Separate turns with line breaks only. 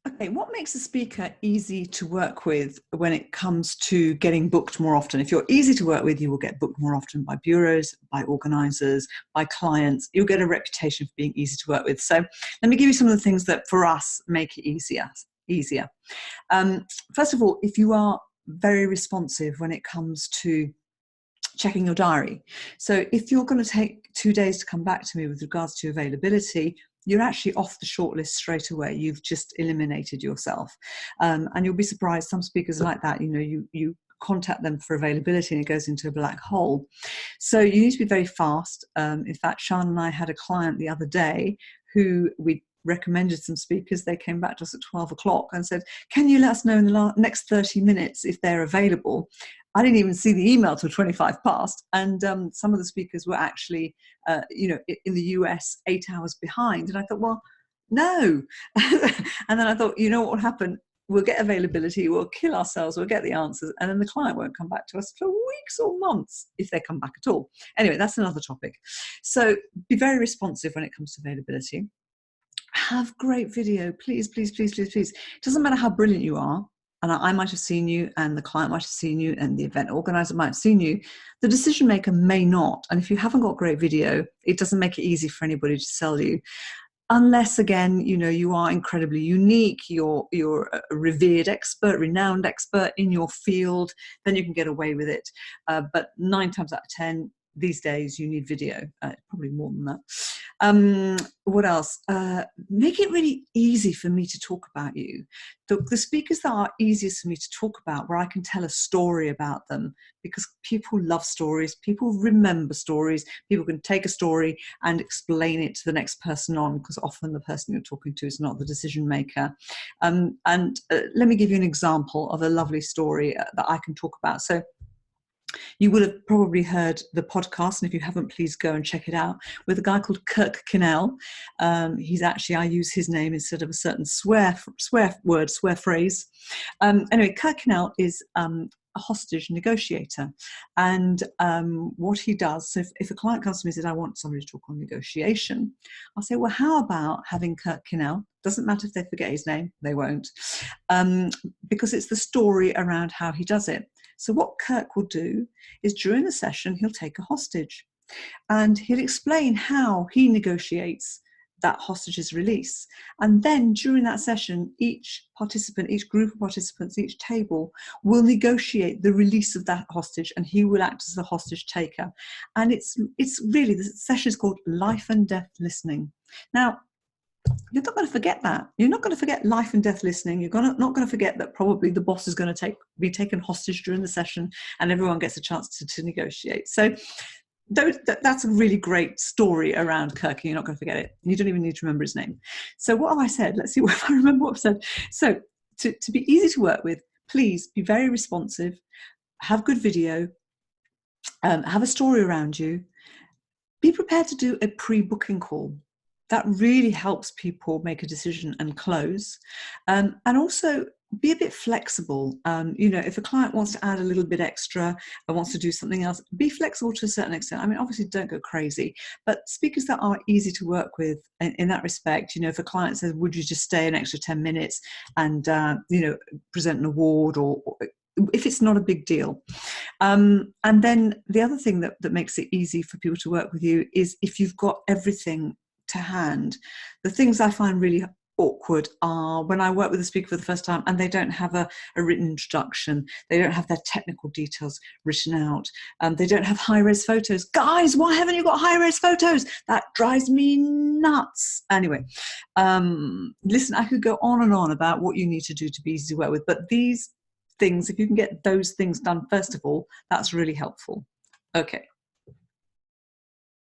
Okay, what makes a speaker easy to work with when it comes to getting booked more often? If you're easy to work with, you will get booked more often by bureaus, by organisers, by clients. You'll get a reputation for being easy to work with. So let me give you some of the things that for us make it easier. Um, First of all, if you are very responsive when it comes to checking your diary. So if you're going to take 2 days to come back to me with regards to availability, you're actually off the shortlist straight away. You've just eliminated yourself. And you'll be surprised, some speakers are like that. You contact them for availability and it goes into a black hole. So you need to be very fast. In fact, Sean and I had a client the other day who we recommended some speakers. They came back to us at 12 o'clock and said, can you let us know in the next 30 minutes if they're available? I didn't even see the email till 25 past. And some of the speakers were actually, in the US, 8 hours behind. And I thought, well, no. And then I thought, you know what will happen? We'll get availability, we'll kill ourselves, we'll get the answers, and then the client won't come back to us for weeks or months, if they come back at all. Anyway, that's another topic. So be very responsive when it comes to availability. Have great video, please, please, please, please, please. It doesn't matter how brilliant you are, and I might have seen you, and the client might have seen you, and the event organizer might have seen you. The decision maker may not. And if you haven't got great video, it doesn't make it easy for anybody to sell you. Unless, again, you are incredibly unique, you're a revered expert, renowned expert in your field, then you can get away with it. But 9 times out of 10, these days, you need video, probably more than that. What else? Make it really easy for me to talk about you. The speakers that are easiest for me to talk about, where I can tell a story about them, because people love stories, people remember stories, people can take a story and explain it to the next person on, because often the person you're talking to is not the decision maker. Let me give you an example of a lovely story that I can talk about. So you will have probably heard the podcast, and if you haven't, please go and check it out, with a guy called Kirk Kinnell. He's actually, I use his name instead of a certain swear phrase. Anyway, Kirk Kinnell is a hostage negotiator. And what he does, so if a client comes to me and says, I want somebody to talk on negotiation, I'll say, well, how about having Kirk Kinnell? Doesn't matter if they forget his name, they won't, because it's the story around how he does it. So what Kirk will do is during the session, he'll take a hostage and he'll explain how he negotiates that hostage's release. And then during that session, each participant, each group of participants, each table will negotiate the release of that hostage, and he will act as the hostage taker. And it's really, the session is called Life and Death Listening. Now, you're not going to forget that. You're not going to forget life and death listening. You're not going to forget that probably the boss is going to be taken hostage during the session and everyone gets a chance to negotiate. So that's a really great story around Kirk, and you're not going to forget it. You don't even need to remember his name. So what have I said? Let's see if I remember what I've said. So to be easy to work with, please be very responsive, have good video, have a story around you, be prepared to do a pre-booking call. That really helps people make a decision and close. And also be a bit flexible. If a client wants to add a little bit extra or wants to do something else, be flexible to a certain extent. I mean, obviously don't go crazy, but speakers that are easy to work with in that respect, if a client says, would you just stay an extra 10 minutes and, present an award, or if it's not a big deal. And then the other thing that makes it easy for people to work with you is if you've got everything to hand. The things I find really awkward are when I work with a speaker for the first time and they don't have a written introduction, they don't have their technical details written out, they don't have high-res photos. Guys, why haven't you got high-res photos? That drives me nuts. Anyway, listen, I could go on and on about what you need to do to be easy to work with, but these things, if you can get those things done first of all, that's really helpful. Okay.